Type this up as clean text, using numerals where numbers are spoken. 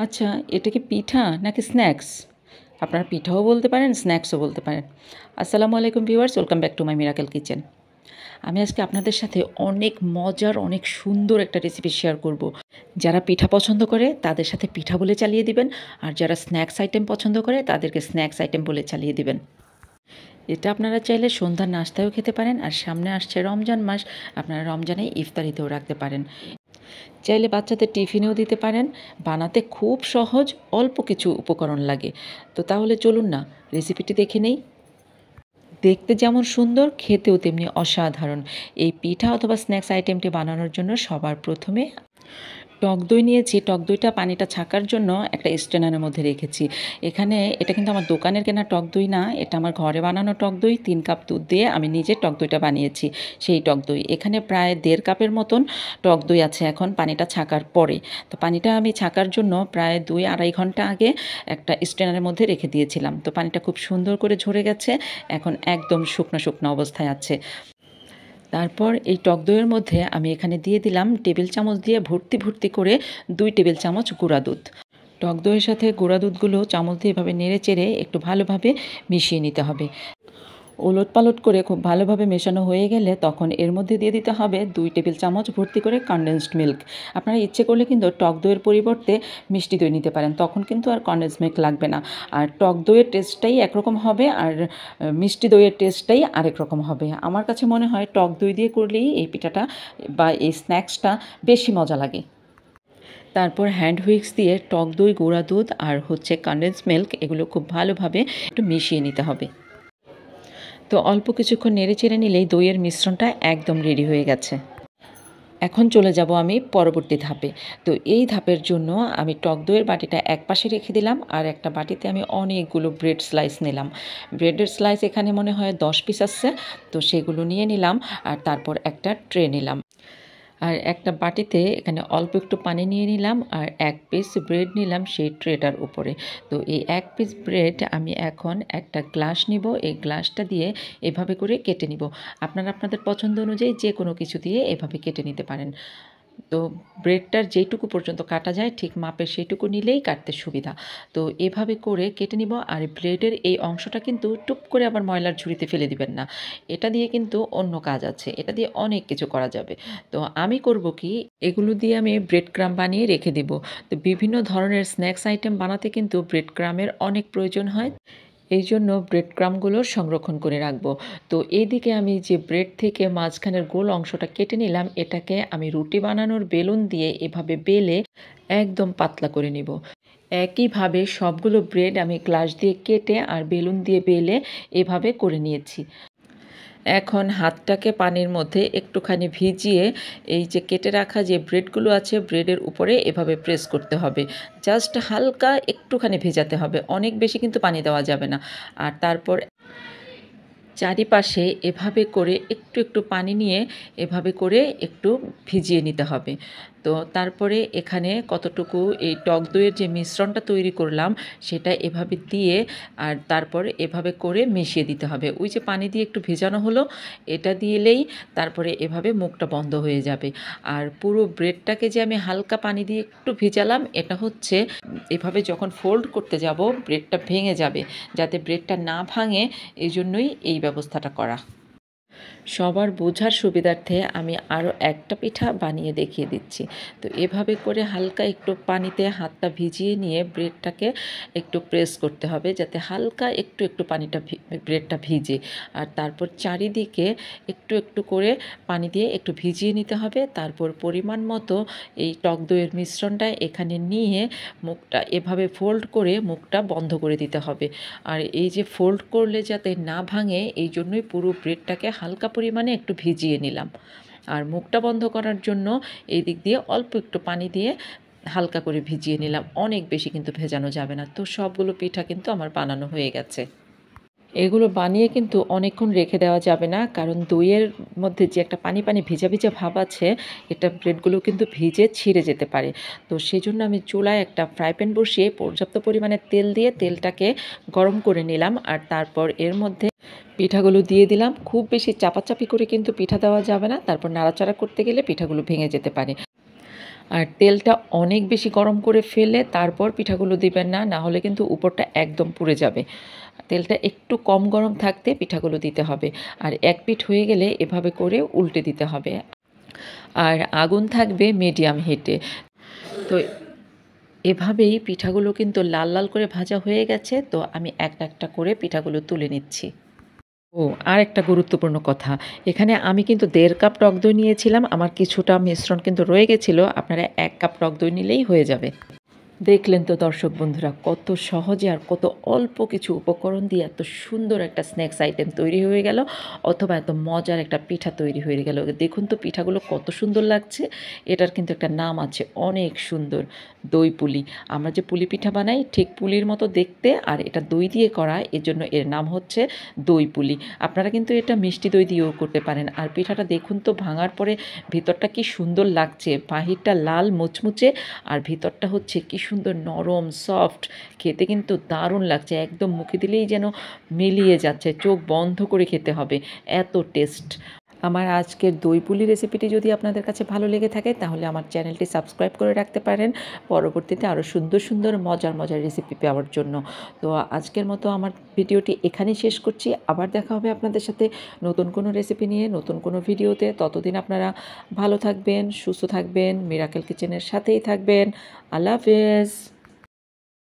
আচ্ছা, এটা কি পিঠা নাকি স্ন্যাক্স? আপনারা পিঠাও বলতে পারেন, স্ন্যাক্সও বলতে পারেন। আসসালামু আলাইকুম viewers, welcome back to my miracle kitchen. আমি আজকে আপনাদের সাথে অনেক মজার, অনেক সুন্দর একটা রেসিপি শেয়ার করব। যারা পিঠা পছন্দ করে তাদের সাথে পিঠা বলে চালিয়ে দিবেন, আর যারা স্ন্যাক্স আইটেম পছন্দ করে তাদেরকে স্ন্যাক্স আইটেম বলে চালিয়ে দিবেন। এটা আপনারা চাইলে সন্ধ্যার নাস্তায়ও খেতে পারেন, আর সামনে আসছে রমজান মাস, আপনারা রমজানে ইফতারিতেও রাখতে পারেন। চাইলে বাচ্চাদের টিফিনেও দিতে পারেন। বানাতে খুব সহজ, অল্প কিছু উপকরণ লাগে। তো তাহলে চলুন না রেসিপিটি দেখে নেই। দেখতে যেমন সুন্দর, খেতেও তেমনি অসাধারণ। এই পিঠা অথবা স্ন্যাক্স আইটেমটি বানানোর জন্য সবার প্রথমে টক দই নিয়েছি। টক দইটা পানিটা ছাকার জন্য একটা স্ট্রেনারের মধ্যে রেখেছি। এখানে এটা কিন্তু আমার দোকানের কেনা টক দই না, এটা আমার ঘরে বানানো টক দই। 3 কাপ দুধ দিয়ে আমি নিজে টক দইটা বানিয়েছি। সেই টক দই এখানে প্রায় 1.5 কাপের মতন টক দই আছে এখন পানিটা ছাকার পরে। তো পানিটা আমি ছাকার জন্য প্রায় 2-2.5 ঘন্টা আগে একটা স্ট্রেনারের মধ্যে রেখে দিয়েছিলাম। তো পানিটা খুব সুন্দর করে ঝরে গেছে, এখন একদম শুকনো শুকনো অবস্থায় আছে। তারপর এই টক দইয়ের মধ্যে আমি এখানে দিয়ে দিলাম টেবিল চামচ দিয়ে ভর্তি ভর্তি করে 2 টেবিল চামচ গুঁড়া দুধ। টক দইয়ের সাথে গুঁড়া দুধগুলো চামচ দিয়ে এভাবে নেড়ে চেড়ে একটু ভালোভাবে মিশিয়ে নিতে হবে। ওলটপালট করে খুব ভালোভাবে মেশানো হয়ে গেলে তখন এর মধ্যে দিয়ে দিতে হবে 2 টেবিল চামচ ভর্তি করে কনডেন্সড মিল্ক। আপনারা ইচ্ছে করলে কিন্তু টক দইয়ের পরিবর্তে মিষ্টি দই নিতে পারেন, তখন কিন্তু আর কনডেন্সড মিল্ক লাগবে না। আর টক দইয়ের টেস্টটাই একরকম হবে, আর মিষ্টি দইয়ের টেস্টটাই আরেক রকম হবে। আমার কাছে মনে হয় টক দই দিয়ে করলেই এই পিঠাটা বা এই স্ন্যাক্সটা বেশি মজা লাগে। তারপর হ্যান্ড হুইক্স দিয়ে টক দই, গুঁড়া দুধ আর কনডেন্সড মিল্ক এগুলো খুব ভালোভাবে একটু মিশিয়ে নিতে হবে। তো অল্প কিছুক্ষণ নেড়ে চেড়ে নিলেই দইয়ের মিশ্রণটা একদম রেডি হয়ে গেছে। এখন চলে যাব আমি পরবর্তী ধাপে। তো এই ধাপের জন্য আমি টক দইয়ের বাটিটা এক পাশে রেখে দিলাম, আর একটা বাটিতে আমি অনেকগুলো ব্রেড স্লাইস নিলাম। ব্রেডের স্লাইস এখানে মনে হয় 10 পিস আছে, তো সেগুলো নিয়ে নিলাম। আর তারপর একটা ট্রে নিলাম, আর একটা বাটিতে এখানে অল্প একটু পানি নিয়ে নিলাম, আর 1 পিস ব্রেড নিলাম সেই ট্রেটার উপরে। তো এই 1 পিস ব্রেড আমি এখন একটা গ্লাস নিব, এই গ্লাসটা দিয়ে এভাবে করে কেটে নিব। আপনারা আপনাদের পছন্দ অনুযায়ী যে কোনো কিছু দিয়ে এভাবে কেটে নিতে পারেন। তো ব্রেডটার যেইটুকু পর্যন্ত কাটা যায় ঠিক মাপের সেইটুকু নিলেই কাটতে সুবিধা। তো এভাবে করে কেটে নিব। আর ব্রেডের এই অংশটা কিন্তু টুপ করে আবার ময়লার ঝুড়িতে ফেলে দিবেন না। এটা দিয়ে কিন্তু অন্য কাজ আছে, এটা দিয়ে অনেক কিছু করা যাবে। তো আমি করব কি, এগুলো দিয়ে আমি ব্রেড ক্রাম্ব বানিয়ে রেখে দিব। তো বিভিন্ন ধরনের স্ন্যাক্স আইটেম বানাতে কিন্তু ব্রেড ক্রাম্বের অনেক প্রয়োজন হয়, এই জন্য ব্রেড ক্রাম্বগুলো সংরক্ষণ করে রাখবো। তো এইদিকে আমি যে ব্রেড থেকে মাঝখানের গোল অংশটা কেটে নিলাম, এটাকে আমি রুটি বানানোর বেলুন দিয়ে এভাবে বেলে একদম পাতলা করে নিব। একইভাবে সবগুলো ব্রেড আমি গ্লাস দিয়ে কেটে আর বেলুন দিয়ে বেলে এভাবে করে নিয়েছি। এখন হাতটাকে পানির মধ্যে একটুখানি ভিজিয়ে এই যে কেটে রাখা যে ব্রেডগুলো আছে ব্রেডের উপরে এভাবে প্রেস করতে হবে। জাস্ট হালকা একটুখানি ভেজাতে হবে, অনেক বেশি কিন্তু পানি দেওয়া যাবে না। আর তারপর চারিপাশে এভাবে করে একটু একটু পানি নিয়ে এভাবে করে একটু ভিজিয়ে নিতে হবে। তো তারপরে এখানে কতটুকু এই টক দইয়ের যে মিশ্রণটা তৈরি করলাম সেটা এভাবে দিয়ে আর তারপরে এভাবে করে মিশিয়ে দিতে হবে। ওই যে পানি দিয়ে একটু ভেজানো হলো, এটা দিলেই তারপরে এভাবে মুখটা বন্ধ হয়ে যাবে। আর পুরো ব্রেডটাকে যে আমি হালকা পানি দিয়ে একটু ভেজালাম, এটা এভাবে যখন ফোল্ড করতে যাব ব্রেডটা ভেঙে যাবে। যাতে ব্রেডটা না ভাঙে এই জন্যই এই ব্যবস্থাটা করা। সবার বোঝার সুবিধার্থে আমি আরও একটা পিঠা বানিয়ে দেখিয়ে দিচ্ছি। তো এভাবে করে হালকা একটু পানিতে হাতটা ভিজিয়ে নিয়ে ব্রেডটাকে একটু প্রেস করতে হবে যাতে হালকা একটু একটু ব্রেডটা ভিজে। আর তারপর চারিদিকে একটু একটু করে পানি দিয়ে একটু ভিজিয়ে নিতে হবে। তারপর পরিমাণ মতো এই টক দইয়ের মিশ্রণটা এখানে নিয়ে মুখটা এভাবে ফোল্ড করে মুখটা বন্ধ করে দিতে হবে। আর এই যে ফোল্ড করলে যাতে না ভাঙে এই জন্যই পুরো ব্রেডটাকে হালকা পরিমাণে একটু ভিজিয়ে নিলাম। আর মুখটা বন্ধ করার জন্য এই দিক দিয়ে অল্প একটু পানি দিয়ে হালকা করে ভিজিয়ে নিলাম, অনেক বেশি কিন্তু ভেজানো যাবে না। তো সবগুলো পিঠা কিন্তু আমার বানানো হয়ে গেছে। এগুলো বানিয়ে কিন্তু অনেকক্ষণ রেখে দেওয়া যাবে না, কারণ দইয়ের মধ্যে যে একটা পানি পানি ভিজা ভিজা ভাব আছে, এটা ব্রেডগুলো কিন্তু ভিজে ছিঁড়ে যেতে পারে। তো সেই জন্য আমি চুলায় একটা ফ্রাই প্যান বসিয়ে পর্যাপ্ত পরিমাণে তেল দিয়ে তেলটাকে গরম করে নিলাম। আর তারপর এর মধ্যে পিঠাগুলো দিয়ে দিলাম। খুব বেশি চাপাচাপি করে কিন্তু পিঠা দেওয়া যাবে না, তারপর নাড়াচাড়া করতে গেলে পিঠাগুলো ভেঙে যেতে পারে। আর তেলটা অনেক বেশি গরম করে ফেলে তারপর পিঠাগুলো দিবেন না, না হলে কিন্তু উপরটা একদম পুড়ে যাবে। তেলটা একটু কম গরম থাকতে পিঠাগুলো দিতে হবে। আর এক পিঠ হয়ে গেলে এভাবে করে উল্টে দিতে হবে। আর আগুন থাকবে মিডিয়াম হিটে। তো এভাবেই পিঠাগুলো কিন্তু লাল লাল করে ভাজা হয়ে গেছে। তো আমি একটা একটা করে পিঠাগুলো তুলে নিচ্ছি। ও আর একটা গুরুত্বপূর্ণ কথা, এখানে আমি কিন্তু ১.৫ কাপ টক দই নিয়েছিলাম। আমার কিছুটা মিশ্রণ কিন্তু রয়ে গেছিলো। আপনারা ১ কাপ টক দই নিলেই হয়ে যাবে। দেখলেন তো দর্শক বন্ধুরা, কত সহজে আর কত অল্প কিছু উপকরণ দিয়ে এত সুন্দর একটা স্ন্যাক্স আইটেম তৈরি হয়ে গেল, অথবা এত মজার একটা পিঠা তৈরি হয়ে গেল। দেখুন তো পিঠাগুলো কত সুন্দর লাগছে। এটার কিন্তু একটা নাম আছে, অনেক সুন্দর, দই পুলি। আমরা যে পুলি পিঠা বানাই ঠিক পুলির মতো দেখতে, আর এটা দই দিয়ে করা, এজন্য এর নাম হচ্ছে দই পুলি। আপনারা কিন্তু এটা মিষ্টি দই দিয়েও করতে পারেন। আর পিঠাটা দেখুন তো ভাঙার পরে ভিতরটা কি সুন্দর লাগছে, বাহিরটা লাল মুচমুচে আর ভিতরটা হচ্ছে কি সুন্দর নরম সফট, খেতে কিন্তু দারুণ লাগছে। একদম মুখে দিলেই যেন মিলিয়ে যাচ্ছে, চোখ বন্ধ করে খেতে হবে, এত টেস্ট। আমার আজকের দই পুলি রেসিপিটি যদি আপনাদের কাছে ভালো লেগে থাকে তাহলে আমার চ্যানেলটি সাবস্ক্রাইব করে রাখতে পারেন পরবর্তীতে আরও সুন্দর সুন্দর মজার মজার রেসিপি পাওয়ার জন্য। তো আজকের মতো আমার ভিডিওটি এখানেই শেষ করছি। আবার দেখা হবে আপনাদের সাথে নতুন কোনো রেসিপি নিয়ে, নতুন কোনো ভিডিওতে। ততদিন আপনারা ভালো থাকবেন, সুস্থ থাকবেন, মিরাকেল কিচেনের সাথেই থাকবেন। আল্লাহ হাফেজ।